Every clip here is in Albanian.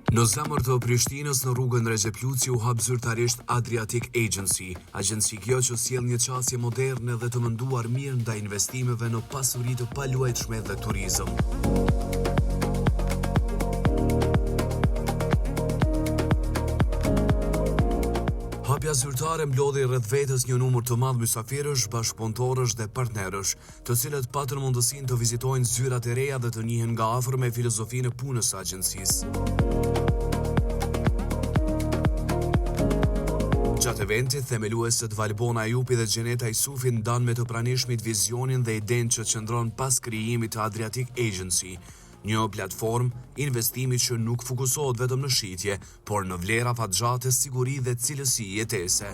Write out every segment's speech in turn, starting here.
Në zemër të Prishtinës në rrugën Recep Luci u hap zyrtarisht Adriatic Agency, agjenci kjo që sjell një qasje moderne dhe të menduar mirë ndaj investimeve në pasuri të paluajtshme dhe turizëm. Hapja zyrtare mblodhi rreth vetes një numër të madh mysafirësh, bashkëpunëtorësh dhe partnerësh, të cilët patën mundësinë të vizitojnë zyrat e reja dhe të njihen nga afër me filozofinë e punës së agjencisë. Gjatë eventit, themeluesit Valbona Ajupi dhe Gjeneta Isufi ndanë me të pranishmit vizionin dhe idenë që qëndron pas krijimit të Adriatic Agency, një platformë investimi që nuk fokusohet vetëm në shitje, por në vlera fatgjate, siguri dhe cilësi jetese.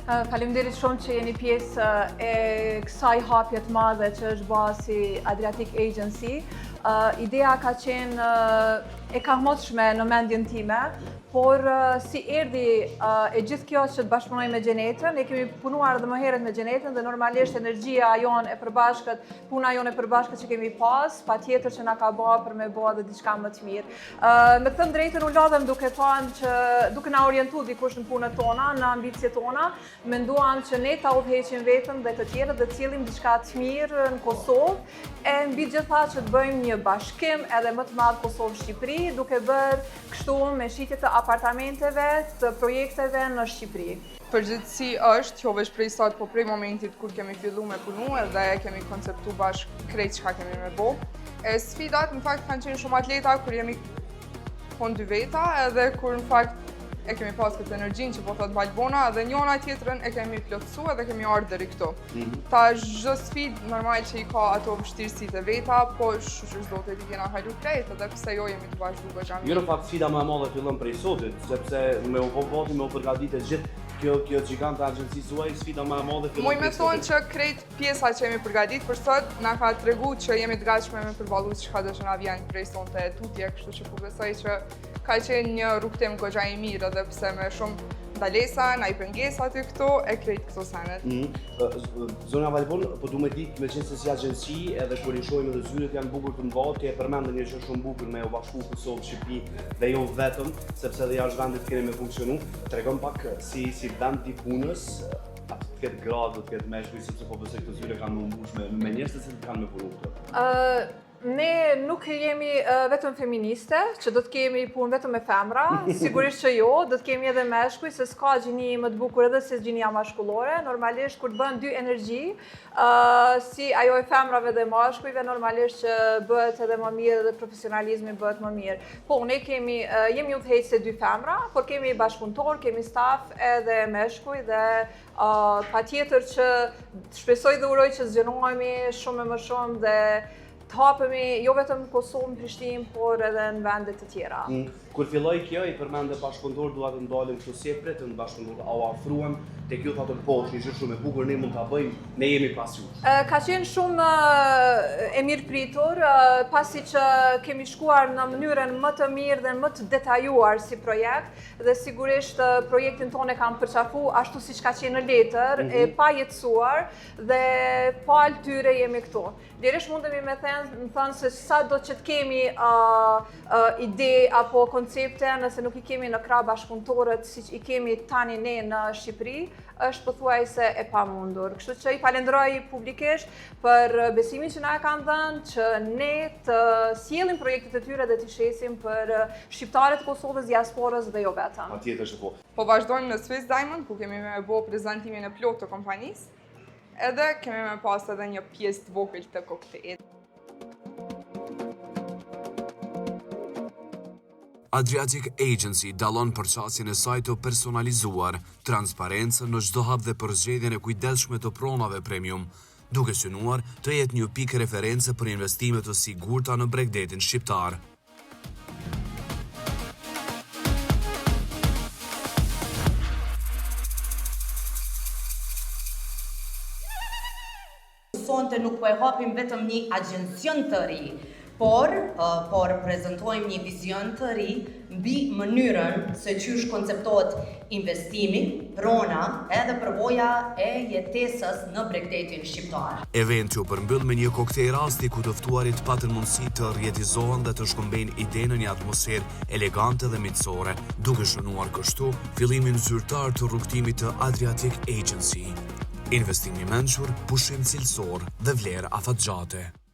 Faleminderit shumë që jeni pjesë e kësaj hapje të madhe që është bërë si Adriatic Agency. Ideja ka qenë e kahmotshme në mendjen time, por si erdhi e gjithë kjo që të bashkëpunoj me Gjenetën, ne kemi punuar edhe më herët me Gjenetën dhe normalisht energjia jonë e përbashkët, puna jonë e përbashkët që kemi pas, patjetër që na ka bërë për me bërë dhe diçka më të mirë. Me të thënë drejtën u lodhem duke thënë që duke na orientuar dikush në punët tona, në ambicjet tona, menduam që ne ta udhëheqim vetëm dhe të tjerët dhe të cillim diçka të mirë në Kosovë, e mbi gjitha që të bëjmë një bashkim edhe më të madh Kosovë-Shqipëri, duke bërë kështu me shitje të apartamenteve, të projekteve në Shqipëri. Përgjithësi është, jo veç prej sot, po prej momentit kur kemi fillu me punu edhe kemi konceptu bashkë krejt çka kemi me bo. Sfidat në fakt kanë qenë shumë atleta kur jemi konë dy veta edhe kur në fakt e kemi pas këtë energjinë që po thot Valbona edhe njona tjetrën e kemi plotësu edhe kemi ardhur deri këtu. Ta çdo sfidë normal që i ka ato vështirësitë e veta, po çdo të di kena halu krejt edhe pse jo jemi të vazhduar goxha. Jo në fakt sfida më e madhe fillon prej sotit, sepse me u voti me u përgatitë gjithë kjo gjigante agjencisë suaj, sfida më e madhe fillon. Muj me thonë që krejt pjesa që jemi përgatitur për sot na ka tregu që jemi të gatshme me përballu çka do të na vjen prej sonte e tutje, kështu që po besoj që ka qenë një rrugtim goxha i mirë edhe pse me shumë ndalesa, na i pengesa aty këtu e krejt këto senet. Zona Valbon, po du me ditë me qenë se si agjenci edhe kur i shohim edhe zyret janë bukur të mbahet, ke përmendë një që shumë bukur me u bashku Kosovë, Shqipëri dhe jo vetëm, sepse edhe jashtë vendit keni me funksionu. Tregon pak si vend i punës, atë të ketë gradë, të ketë meshkuj, sepse po besoj këto zyre kanë më mbush me njerëz të cilët kanë me punu këtu. Ne nuk jemi vetëm feministe, që do të kemi punë vetëm me femra, sigurisht që jo, do të kemi edhe meshkuj, se s'ka gjini më të bukur edhe se gjinia mashkullore. Normalisht, kur të bën dy energji, si ajo e femrave dhe mashkujve, normalisht që bëhet edhe më mirë dhe profesionalizmi bëhet më mirë. Po, ne jemi udhëheqëse dy femra, por kemi bashkëpunëtor, kemi staf edhe meshkuj dhe patjetër që shpresoj dhe uroj që zgjenohemi shumë më shumë dhe të hapemi jo vetëm në Kosovë, në Prishtinë, por edhe në vendet të tjera. Kur filloi kjo, i përmendë bashkëpunëtor, dua të ndalim kështu si e pritën bashkëpunëtor, au afruam tek ju thatën po, është shumë e bukur, ne mund ta bëjmë, ne jemi pas jush. Ka qenë shumë e mirë pritur, pasi që kemi shkuar në mënyrën më të mirë dhe më të detajuar si projekt, dhe sigurisht projektin tonë e kam përqafu ashtu siç ka qenë në letër, e pa jetësuar dhe pa altyre jemi këtu. Djeresh mundemi me thënë se sa do që të kemi ide apo koncepte, nëse nuk i kemi në krah bashkëpunëtorët siç i kemi tani ne në Shqipëri, është pothuajse e pamundur. Kështu që i falenderoj publikisht për besimin që na e kanë dhënë që ne të sjellim projektet e tyre dhe të shesim për shqiptarët e Kosovës, diasporës dhe jo vetëm. Patjetër që po. Po vazhdojmë në Swiss Diamond, ku kemi me bo prezantimin e plot të kompanisë, edhe kemi me pas edhe një pjesë të vogël të koktejlit. Adriatic Agency dallon përqasjen e saj të personalizuar, transparencën në çdo hap dhe përzgjedhjen e kujdesshme të pronave premium, duke synuar të jetë një pikë referencë për investime të sigurta në Bregdetin shqiptar. Sonte nuk po e hapim vetëm një agjencion të ri, por prezantojmë një vizion të ri mbi mënyrën se qysh konceptohet investimi, prona edhe përvoja e jetesës në Bregdetin shqiptar. Eventi u përmbyll me një koktej rasti ku të ftuarit patën mundësi të rjetizohen dhe të shkëmbejnë ide në një atmosferë elegante dhe miqësore, duke shënuar kështu fillimin zyrtar të rrugtimit të Adriatic Agency. Investimi mençur, pushim cilësor dhe vlerë afatgjate.